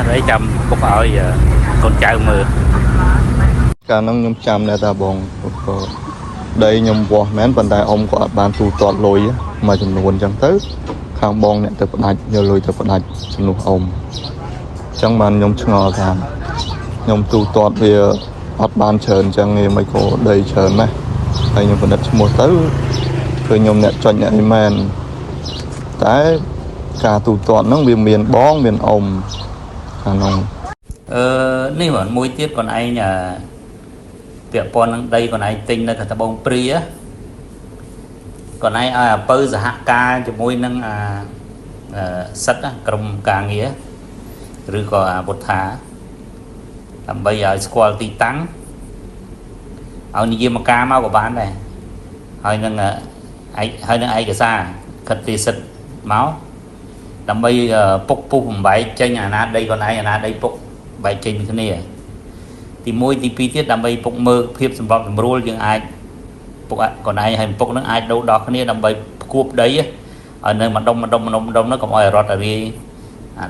đấy chăm bốc hỏi con trai mưa cả năng nhom chăm này ta bong đây nhom vò mến bàn tay ông có bàn tù tọt lồi mà chừng nuôn chẳng tới khang bong này tập đạch nhờ lồi tập đạch chừng nuôn ông chẳng bàn nhom ngò thàn nhom tù tọt về ọt bàn chờn chẳng nghe mấy cô đầy chờn này hay nhom phần đất một tới rồi nhom nẹt cho nhảy men tại cả tù tọt nó bị miền bong miền ông khả năng nếu mà môi tiết còn ai nhà tiệm pon đây còn ai tinh đây cả bông pri á còn ai pơ giả hạ ca cho môi nâng sắt á cầm càng nghĩa rồi còn bột thả làm bây giờ squal tí tăng ở như mà ca mau của bạn này hơi nâng ai cái xa khật tí sắt máu làm bây giờ bốc bốc bảy trên nhà na đây còn ai nhà na đây bốc bảy trên cái này thì môi thì pi tiết làm bây bốc mơ phép sản phẩm rô nhưng ai bốc còn ai hay bốc nó ai đâu đó cái này làm bây cúp đấy ở nơi mà đông nó còn ai rót ở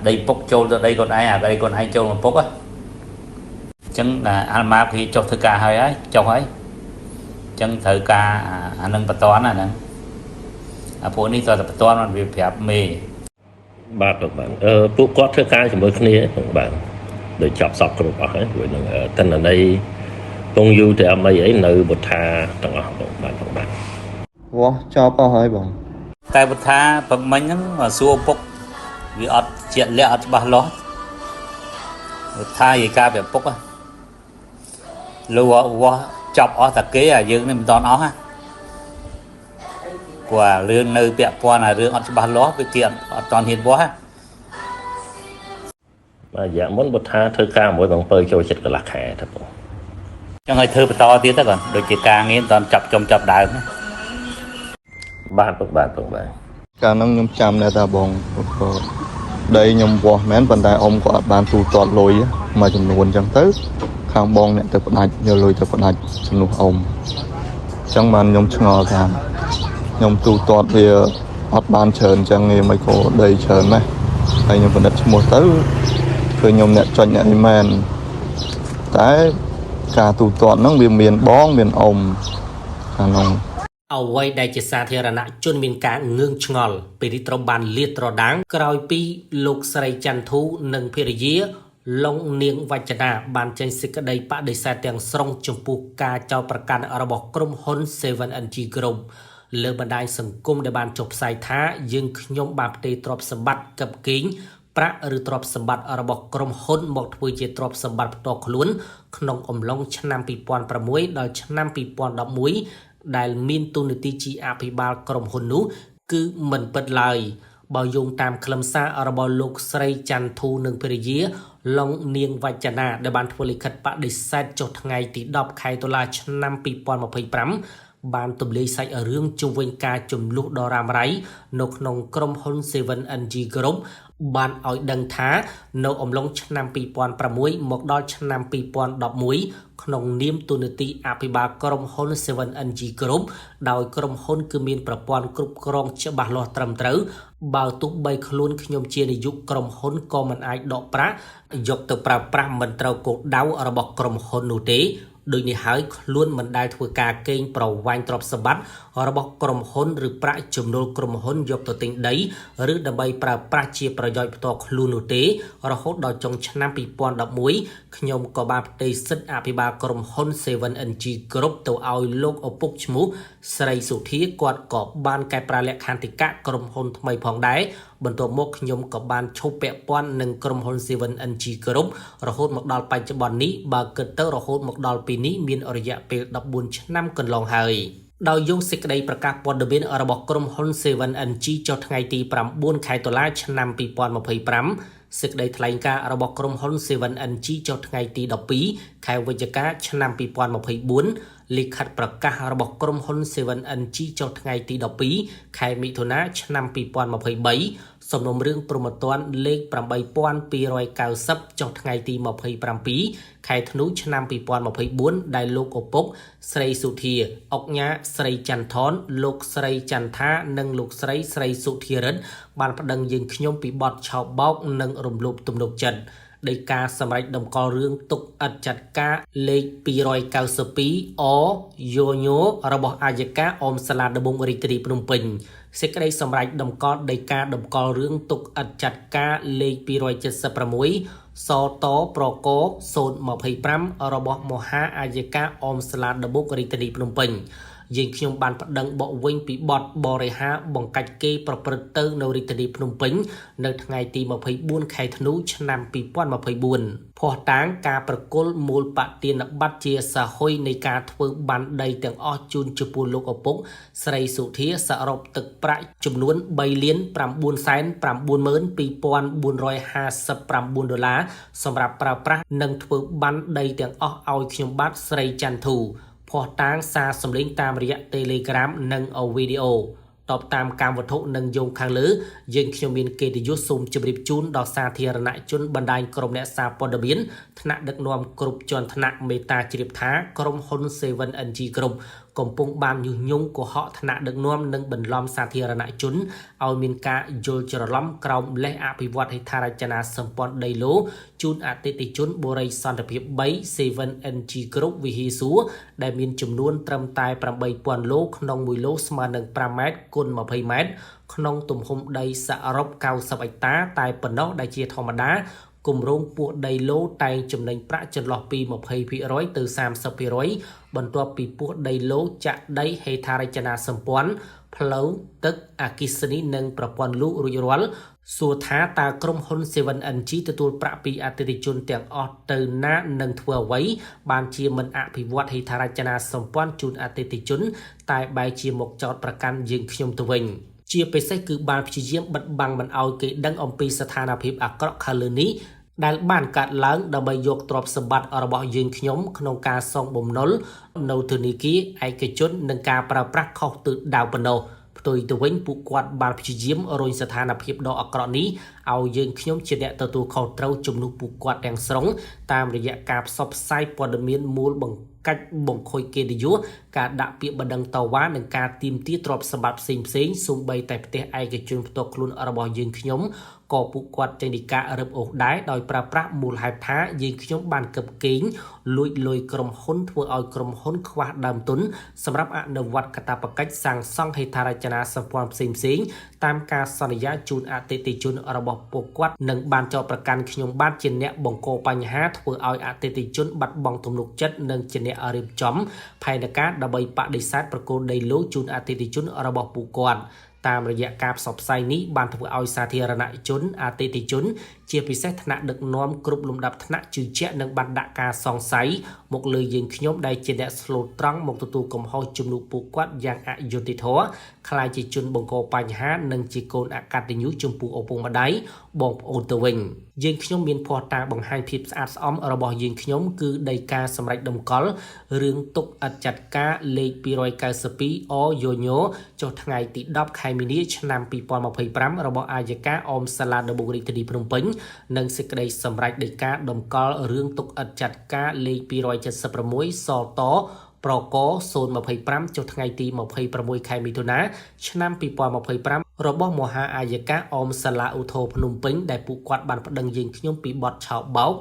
đây bốc trâu ra đây còn ai đây còn ai trâu mà bốc á chẳng là ăn mà khi cho thử ca hơi ấy cho ấy chẳng thử ca anh nâng bát toán này nè phụ nữ cho bát toán vì phải mê ba các bạn phụ có thử ca thì mới kia các bạn để chọc sọc các bạn ấy rồi tên là đây công du thì mấy ấy nữ bột tha trong các bạn vò cho bao hơi bằng tại bột tha bằng mấy những mà xua bốc vì ọt chuyện lẽ ọt ba lót bột tha gì ca về bốc á lưu chọc ở thật kế dương nên mình đón ó ha của lương nơi bẹ qua là lương ọt ba lót với kiện toàn hiện quá mà dạ muốn bột tha thơ ca mỗi bằng phơi cho chết cái lạc hè thật cho người thơ to tiếng đó còn đôi chỉ ca nghe toàn chọc đại ba các bạn cả năng nhom chăm này ta bong đây nhom vò mến bàn tay ông có bàn tù tọt lồi mà chừng nuôn chẳng tới khang bong này tập đạch nhờ lồi tập đạch chừng nuôn ông chẳng bàn nhom ngò thàn nhom tù tọt về ọt bàn chờn chẳng nghe mấy cô đầy chờn này hay nhom phần đất một tới rồi nhom nẹt cho nhảy men tại cả tù tọt nó bị miền bong miền ông khả năngเอาไว้ได้จะสาธารณะจนมีการเงื้องชงอลไปที่ตรบันเลียตรดังกรอยปีลูกสไลจันทูหนึ่งเพรียลงเนียงวัจนาบานใจสิกได้ปะได้สาเตียงสรงจมปูกาเจ้าประกันระบบกรมฮอนเซเว่นอันจีกรมเลือบันไดสังคมในบานจบสายท้ายึงขยมบาปตีตรบสมบัติกับกิ้งพระหรือตรบสมบัติระบบกรมฮอนหมดทวีเจตรบสมบัติตกล้วนขนมอมลงชนำปีปอนประมวยโดยชนำปีปอนดอกมวยได้มีนตุนติจีอาภิบาลกรมฮนุคือมันเปิดเลยบอยงตามคลำซาอรบอลูกไซจันทูหนึ่งเพรียลงเนียงวัจนาในบานทวลิขัดปะดิสัยจดไงติดดอบไข่ตัวลาชนำปีปอนมาเพย์พรำบานตุบลีใส่เรื่องจุงเวงกาจุมลุดอรามไรนกนงกรมฮนเซเว่นอันจีกรมบานอ้อยดังท้าโนอมลงชนำปีปอนประมวยหมกดอชนำปีปอนดอกมวยขนมเนียมตุนติอาภิบาลกรมฮอนเซเว่นอันจีกรุ๊ปโดยกรมฮอนคือมีประปอนกรุ๊ปกรองฉบับหลอดตรำตรึบ่าวตุกใบขลุ่นขยมเชียในยุคกรมฮอนก็มันไอดอกพระยกตัวปรามันเตากดดาวระบบกรมฮอนนูเตโดยในหายล้วนมันได้ทวกาเก่งเปล่าวันตรบสบัดระบบกรมฮอนหรือประจุมโนกรมฮอนยกตัวติงได้หรือดับใบประเชียประยอยตัวคลูนูเตระหดดอยจงชนะปีปอนดับมวยขยมกบาเตสิทอภิบาลกรมฮอนเซเว่นอันจีกรุ๊ปตัวเอาโลกอปุกชมูสไลสุธีกวาดกอบบ้านไกปลาเล็กคันติกะกรมฮอนทำไมพองได้บนตัวมกขยมกับบานโชเปะป้อนหนึ่งกรมฮอนเซเว่นอันจีกรุ๊ประหดหมกดอลไปจะบอลนี้บาเกิดเตอร์ระหดหมกดอลปีนี้มีอริยะเปรดับบุญชนะกันลองหายดาวยงสิกได้ประกาศปอนเดบินระบบกรมฮอนเซเว่นอันจีจดไงตีปรำบุญไข่ตัวละชนะปีปอนมาเพย์ปรำสิกได้ทลายการระบบกรมฮอนเซเว่นอันจีจดไงตีดอกปีไข่วิจกาชนะปีปอนมาเพย์บุญลิขัดประกาศระบบกรมฮอนเซเว่นอันจีจดไงตีดอกปีไข่มิถุนาชนะปีปอนมาเพย์ใบสมนมเรื่องโปรโมตอนเลขปรำใบปอนปีรอยเก่าซับจดไงตีมาเพย์ปรำปีไข่ธนุชนะปีปอนมาเพย์บุญได้โลกอปกไสรสุธีออกญะไสรจันทอนลูกไสรจันทาหนึ่งลูกไสรสุธีรัตบานประดังยิงขยมปีบอดชาวบอกหนึ่งรวมรูปตุ่มดกจัน ដីកាសម្រាប់ដំកល់រឿងទុកឥតចាត់ការលេខ292អយោញោរបស់អាយកាអមសាលាដំបងរាជធានីភ្នំពេញសេចក្តីសម្រាប់ដំកល់ដីកាដំកល់រឿងទុកឥតចាត់ការលេខ276សតប្រក025របស់មហាអាយកាអមសាលាដំបងរាជធានីភ្នំពេញយើងខ្ញុំបានប្តឹងបកវិញពីបទបរិហាបង្កាច់គេប្រព្រឹត្តទៅនៅរាជធានីភ្នំពេញនៅថ្ងៃទី24ខែធ្នូឆ្នាំ2024ភ័ស្តុតាងការប្រគល់មូលបទានបត្រជាសាហុយនៃការធ្វើបានដីទាំងអស់ជូនចំពោះលោកឪពុកស្រីសុធាសរុបទឹកប្រាក់ចំនួន$3,992,459សម្រាប់ប្រើប្រាស់និងធ្វើបានដីទាំងអស់ឲ្យខ្ញុំបាទស្រីច័ន្ទធូភ័ស្តុតាងសារសម្លេងតាមរយៈ Telegram និងវីដេអូតបតាមកម្មវត្ថុនិងយោងខាងលើយើងខ្ញុំមានកិត្តិយសសូមជម្រាបជូនដល់សាធារណជនបណ្ដាញក្រុមអ្នកសារព័ត៌មានថ្នាក់ដឹកនាំគ្រប់ជាន់ថ្នាក់មេត្តាជ្រាបថាក្រុមហ៊ុន 7NG Group កំពុងបានញុះញង់កុហកថ្នាក់ដឹកនាំនិងបន្លំសាធារណជនឲ្យមានការយល់ច្រឡំក្រោមលេសអភិវឌ្ឍហេដ្ឋារចនាសម្ព័ន្ធដីឡូជូនអតិថិជនបុរីសន្តិភាព3 7NG Group វិហារសួរដែលមានចំនួនត្រឹមតែ 8,000 ឡូក្នុង1ឡូស្មើនឹង5ម៉ែត្រគុណ20ម៉ែត្រក្នុងទំហំដីសរុប90ហិកតាតែប៉ុណ្ណោះដែលជាធម្មតាគម្រោងពោះដីឡូតែងចំណេញប្រាក់ចន្លោះពី 20% ទៅ 30% បន្ទាប់ពីពោះដីឡូចាក់ដីហេដ្ឋារចនាសម្ព័ន្ធផ្លូវទឹកអគ្គិសនីនិងប្រព័ន្ធលូរួចរាល់សួរថាតើក្រុមហ៊ុន 7NG ទទួលប្រាក់ពីអតិថិជនទាំងអស់ទៅណានិងធ្វើអ្វីបានជាមិនអភិវឌ្ឍហេដ្ឋារចនាសម្ព័ន្ធជូនអតិថិជនតែបែរជាមកចោទប្រកាន់យើងខ្ញុំទៅវិញជាពិសេសគឺបានព្យាយាមបិទបាំងមិនឲ្យគេដឹងអំពីស្ថានភាពអាក្រក់ខាងលើនេះដែលបានកាត់ឡើងដើម្បីយកទ្រព្យសម្បត្តិរបស់យើងខ្ញុំក្នុងការសងបំណុលនៅធនាគារឯកជននិងការប្រើប្រាស់ខុសទិសដៅប៉ុណ្ណោះផ្ទុយទៅវិញពួកគាត់បានព្យាយាមរុញស្ថានភាពដ៏អាក្រក់នេះឲ្យយើងខ្ញុំជាអ្នកទទួលខុសត្រូវជំនួសពួកគាត់ទាំងស្រុងតាមរយៈការផ្សព្វផ្សាយព័ត៌មានមូលបង្កាច់បង្ខូចកិត្តិយសការដាក់ពាក្យបណ្ដឹងតវ៉ានិងការទាមទារទ្រព្យសម្បត្តិផ្សេងសូម្បីតែផ្ទះឯកជនផ្ទាល់ខ្លួនរបស់យើងខ្ញុំក៏ពួកគាត់ចេញពីការរឹបអូសដែរដោយប្រើប្រាស់មូលហេតុថាយើងខ្ញុំបានកឹបកេងលួចលុយក្រុមហ៊ុនធ្វើឲ្យក្រុមហ៊ុនខ្វះដើមទុនសម្រាប់អនុវត្តកាតព្វកិច្ចសាងសង់ហេដ្ឋារចនាសម្ព័ន្ធផ្សេងតាមការសន្យាជូនអតិថិជនរបស់ពួកគាត់និងបានចោទប្រកាន់ខ្ញុំបាទជាអ្នកបង្កបញ្ហាធ្វើឲ្យអតិថិជនបាត់បង់ទំនុកចិត្តនិងជាអ្នករៀបចំផែនការដើម្បីបដិសេធប្រគល់ដីឡូជូនអតិថិជនរបស់ពួកគាត់តាមរយៈការផ្សព្វផ្សាយនេះបានធ្វើឲ្យសាធារណជនអតិថិជនជាពិសេសថ្នាក់ដឹកនាំគ្រប់លំដាប់ថ្នាក់ជឿជាក់និងបានដាក់ការសង្ស័យមកលើយើងខ្ញុំដែលជាអ្នកស្លូតត្រង់មកទទួលកំហុសជំនួសពួកគាត់យ៉ាងអយុត្តិធម៌ខ្លាចជាជនបង្កបញ្ហានិងជាកូនអកតញ្ញូចំពោះឪពុកម្ដាយបងប្អូនទៅវិញយើងខ្ញុំមានភ័ស្តុតាងបង្ហាញភាពស្អាតស្អំរបស់យើងខ្ញុំគឺដីកាសម្រាប់ដំកល់រឿងទុកឥតចាត់ការលេខ292អយោញោចុះថ្ងៃទី10ខែមីនាឆ្នាំ2025របស់អាយកាអមសាលាដំបងរាជធានីភ្នំពេញនិងសេចក្តីសម្រេចដីកាដំកល់រឿងទុកឥតចាត់ការលេខ276សតប្រក025ចុះថ្ងៃទី26ខែមិថុនាឆ្នាំ2025របស់មហាអាយកាអមសាលាឧទ្ធរភ្នំពេញដែលពួកគាត់បានប្តឹងយើងខ្ញុំពីបទឆោបបោក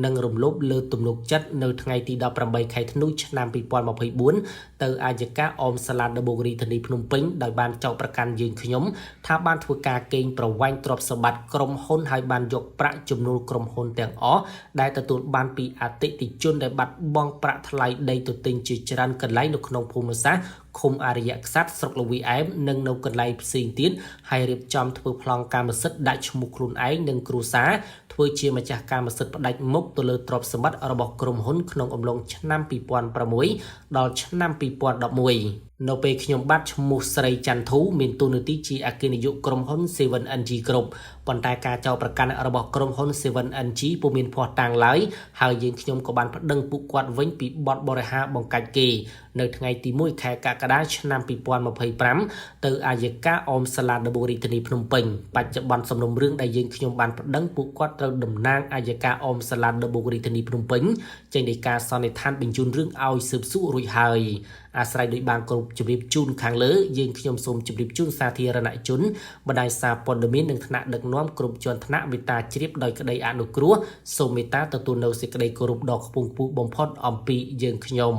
និងរំលោភលើទំនុកចិត្តនៅថ្ងៃទី18ខែធ្នូឆ្នាំ2024ទៅអាយកាអមសាលាដំបងរាជធានីភ្នំពេញដោយបានចោទប្រកាន់យើងខ្ញុំថាបានធ្វើការកេងប្រវ័ញ្ចទ្រព្យសម្បត្តិក្រុមហ៊ុនហើយបានយកប្រាក់ចំនួនក្រុមហ៊ុនទាំងអស់ដែលទទួលបានពីអតិថិជនដែលបាត់បង់ប្រាក់ថ្លៃដីទទឹងជាច្រើនកន្លែងនៅក្នុងភូមិសាស្ត្រឃុំអរិយក្សត្រស្រុកលវីអែមនិងនៅកន្លែងផ្សេងទៀតហើយរៀបចំធ្វើប្លង់កម្មសិទ្ធិដាក់ឈ្មោះខ្លួនឯងនិងគ្រួសារធ្វើជាម្ចាស់កម្មសិទ្ធិផ្ដាច់មុខទៅលើទ្រព្យសម្បត្តិរបស់ក្រុមហ៊ុនក្នុងអំឡុងឆ្នាំ2006ដល់ឆ្នាំ2011នៅពេលខ្ញុំបាទឈ្មោះស្រីច័ន្ទធូមានតួនាទីជាអគ្គនាយកក្រុមហ៊ុន 7NG Group ប៉ុន្តែការចោទប្រកាន់របស់ក្រុមហ៊ុន 7NG ពុំមានភ័ស្តុតាងឡើយហើយយើងខ្ញុំក៏បានប្តឹងពួកគាត់វិញពីបទបរិហាបង្កាច់គេនៅថ្ងៃទី1ខែកក្កដាឆ្នាំ2025ទៅអាយកាអមសាលាដំបងរាជធានីភ្នំពេញបច្ចុប្បន្នសំណុំរឿងដែលយើងខ្ញុំបានប្តឹងពួកគាត់ត្រូវតំណាងអាយកាអមសាលាដំបងរាជធានីភ្នំពេញចេញដោយការសន្និដ្ឋានបញ្ជូនរឿងឲ្យស៊ើបសួររួចហើយ អាស្រ័យដោយបានគ្រប់ជម្រាបជូនខាងលើយើងខ្ញុំសូមជម្រាបជូនសាធារណជនបណ្ដាញសារព័ត៌មាននិងថ្នាក់ដឹកនាំគ្រប់ជាន់ថ្នាក់មេត្តាជ្រាបដោយក្តីអនុគ្រោះសូមមេត្តាទទួលនៅសេចក្តីគោរពដ៏ខ្ពង់ខ្ពស់បំផុតអំពីយើងខ្ញុំ